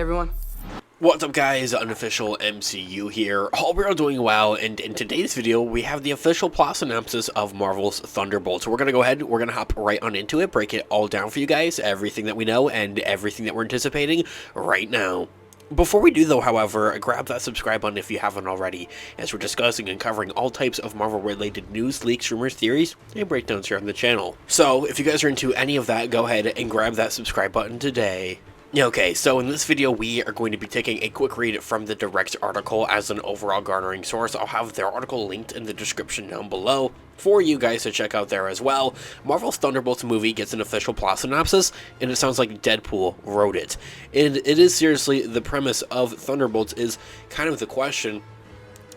everyone. What's up guys, Unofficial MCU here. Hope you're all doing well, and in today's video we have the official plot synopsis of Marvel's Thunderbolts. So we're going to go ahead, we're going to hop right on into it, break it all down for you guys, everything that we know and everything that we're anticipating right now. Before we do though, however, grab that subscribe button if you haven't already, as we're discussing and covering all types of Marvel related news, leaks, rumors, theories, and breakdowns here on the channel. So if you guys are into any of that, go ahead and grab that subscribe button today. Okay, so in this video we are going to be taking a quick read from the direct article as an overall garnering source. I'll have their article linked in the description down below for you guys to check out there as well. Marvel's Thunderbolts movie gets an official plot synopsis, and it sounds like Deadpool wrote it. And it is seriously, the premise of Thunderbolts is kind of the question.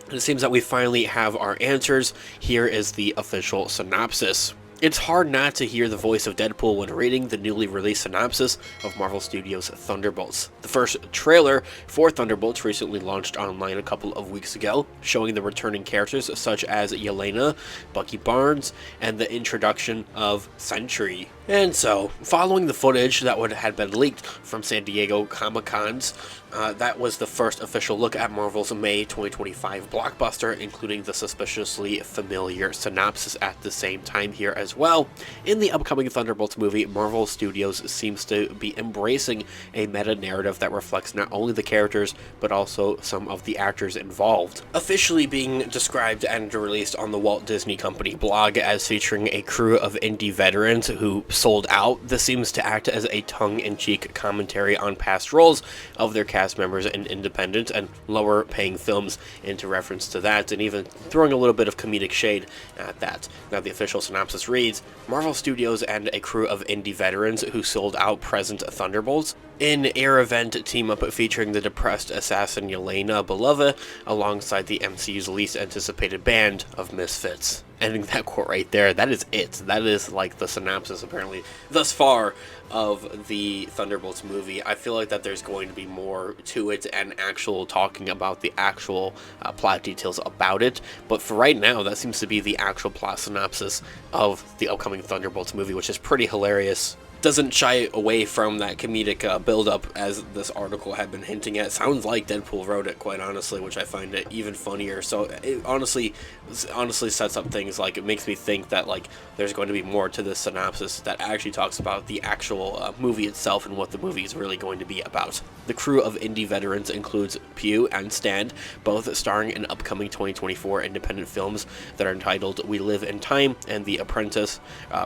And it seems that we finally have our answers. Here is the official synopsis. It's hard not to hear the voice of Deadpool when reading the newly released synopsis of Marvel Studios' Thunderbolts. The first trailer for Thunderbolts recently launched online a couple of weeks ago, showing the returning characters such as Yelena, Bucky Barnes, and the introduction of Sentry. And so, following the footage that had been leaked from San Diego Comic-Cons, that was the first official look at Marvel's May 2025 blockbuster, including the suspiciously familiar synopsis at the same time here as well. In the upcoming Thunderbolts movie, Marvel Studios seems to be embracing a meta-narrative that reflects not only the characters, but also some of the actors involved. Officially being described and released on the Walt Disney Company blog as featuring a crew of indie veterans who sold out, this seems to act as a tongue-in-cheek commentary on past roles of their cast members in independent and lower paying films, into reference to that, and even throwing a little bit of comedic shade at that. Now the official synopsis reads, Marvel Studios and a crew of indie veterans who sold out present Thunderbolts in air event team-up featuring the depressed assassin Yelena Belova alongside the MCU's least anticipated band of misfits. Ending that quote right there, that is it. That is like the synopsis apparently thus far of the Thunderbolts movie. I feel like that there's going to be more to it and actual talking about the actual plot details about it, but for right now that seems to be the actual plot synopsis of the upcoming Thunderbolts movie, which is pretty hilarious. Doesn't shy away from that comedic build-up as this article had been hinting at. Sounds like Deadpool wrote it, quite honestly, which I find it even funnier. So it honestly sets up things like, it makes me think that like there's going to be more to this synopsis that actually talks about the actual movie itself and what the movie is really going to be about. The crew of indie veterans includes Pew and Stand, both starring in upcoming 2024 independent films that are entitled We Live in Time and The Apprentice,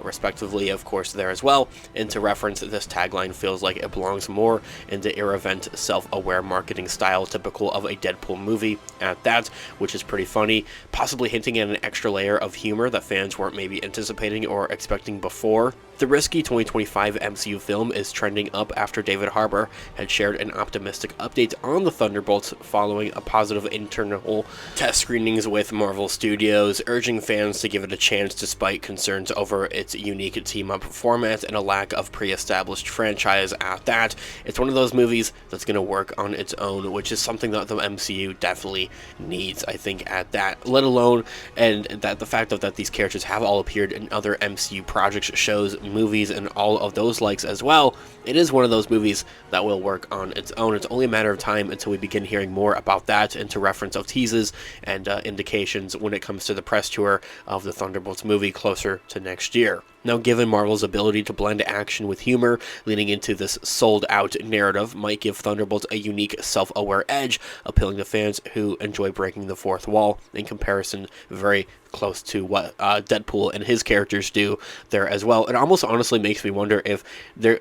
respectively, of course, there as well. And to reference, this tagline feels like it belongs more in the irreverent, self-aware marketing style typical of a Deadpool movie at that, which is pretty funny, possibly hinting at an extra layer of humor that fans weren't maybe anticipating or expecting before. The risky 2025 MCU film is trending up after David Harbour had shared an optimistic update on the Thunderbolts following a positive internal test screenings with Marvel Studios, urging fans to give it a chance despite concerns over its unique team-up format and a lack of pre-established franchise at that. It's one of those movies that's going to work on its own, which is something that the MCU definitely needs, I think, at that, let alone, and that the fact that these characters have all appeared in other MCU projects, shows, movies, and all of those likes as well. It is one of those movies that will work on its own. It's only a matter of time until we begin hearing more about that, into reference of teases and indications when it comes to the press tour of the Thunderbolts movie closer to next year. Now, given Marvel's ability to blend action with humor, leading into this sold-out narrative might give Thunderbolts a unique, self-aware edge, appealing to fans who enjoy breaking the fourth wall, in comparison very close to what Deadpool and his characters do there as well. It almost honestly makes me wonder if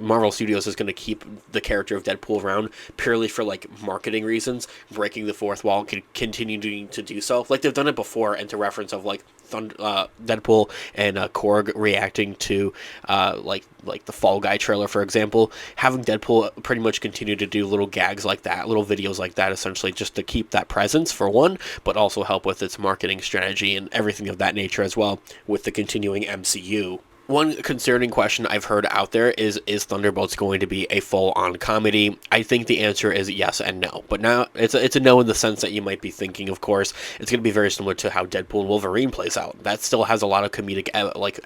Marvel Studios is going to keep the character of Deadpool around purely for like marketing reasons, breaking the fourth wall, continuing to do so. Like they've done it before, and to reference of like Deadpool and Korg reacting to like the Fall Guy trailer, for example, having Deadpool pretty much continue to do little gags like that, little videos like that, essentially just to keep that presence for one, but also help with its marketing strategy and everything of that nature as well with the continuing MCU. One concerning question I've heard out there is Thunderbolts going to be a full-on comedy? I think the answer is yes and no. But now it's a no in the sense that you might be thinking, of course, it's going to be very similar to how Deadpool and Wolverine plays out. That still has a lot of comedic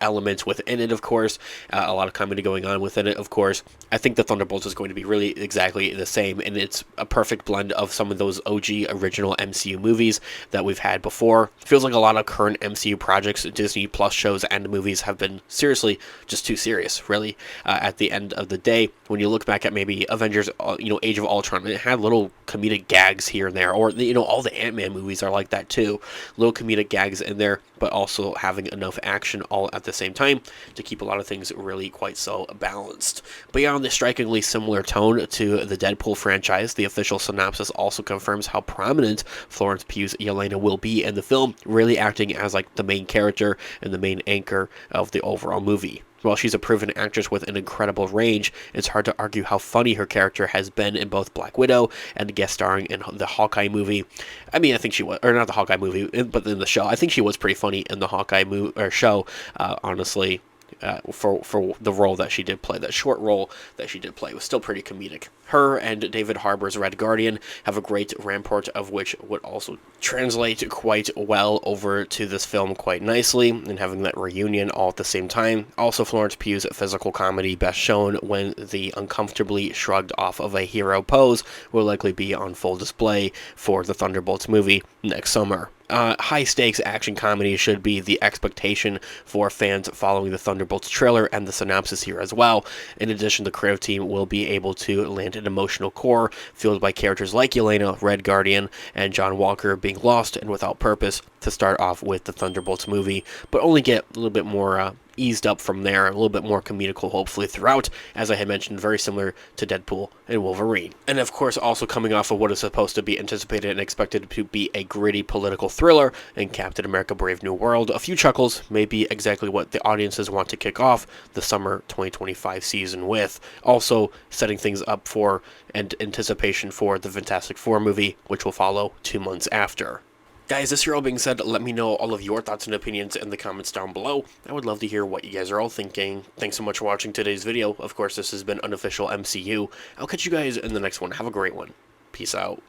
elements within it, of course, a lot of comedy going on within it, of course. I think the Thunderbolts is going to be really exactly the same, and it's a perfect blend of some of those OG original MCU movies that we've had before. Feels like a lot of current MCU projects, Disney Plus shows and movies have been seriously just too serious, really. At the end of the day, when you look back at maybe Avengers, Age of Ultron, it had little comedic gags here and there, or all the Ant-Man movies are like that too. Little comedic gags in there, but also having enough action all at the same time to keep a lot of things really quite so balanced. Beyond the strikingly similar tone to the Deadpool franchise, the official synopsis also confirms how prominent Florence Pugh's Yelena will be in the film, really acting as like the main character and the main anchor of the overall movie. While she's a proven actress with an incredible range, it's hard to argue how funny her character has been in both Black Widow and guest starring in the Hawkeye movie. I mean, I think she was, or not the Hawkeye movie, but in the show. I think she was pretty funny in the Hawkeye show, honestly. For the role that she did play, that short role that she did play was still pretty comedic. Her and David Harbour's Red Guardian have a great rampart of which would also translate quite well over to this film quite nicely, and having that reunion all at the same time. Also, Florence Pugh's physical comedy, best shown when the uncomfortably shrugged off of a hero pose, will likely be on full display for the Thunderbolts movie next summer. High-stakes action comedy should be the expectation for fans following the Thunderbolts trailer and the synopsis here as well. In addition, the creative team will be able to land an emotional core fueled by characters like Yelena, Red Guardian, and John Walker being lost and without purpose to start off with the Thunderbolts movie, but only get a little bit more eased up from there, a little bit more comedical hopefully throughout, as I had mentioned, very similar to Deadpool and Wolverine. And of course, also coming off of what is supposed to be anticipated and expected to be a gritty political thriller in Captain America Brave New World, a few chuckles may be exactly what the audiences want to kick off the summer 2025 season with. Also setting things up for and anticipation for the Fantastic Four movie, which will follow 2 months after. Guys, this here all being said, let me know all of your thoughts and opinions in the comments down below. I would love to hear what you guys are all thinking. Thanks so much for watching today's video. Of course, this has been Unofficial MCU. I'll catch you guys in the next one. Have a great one. Peace out.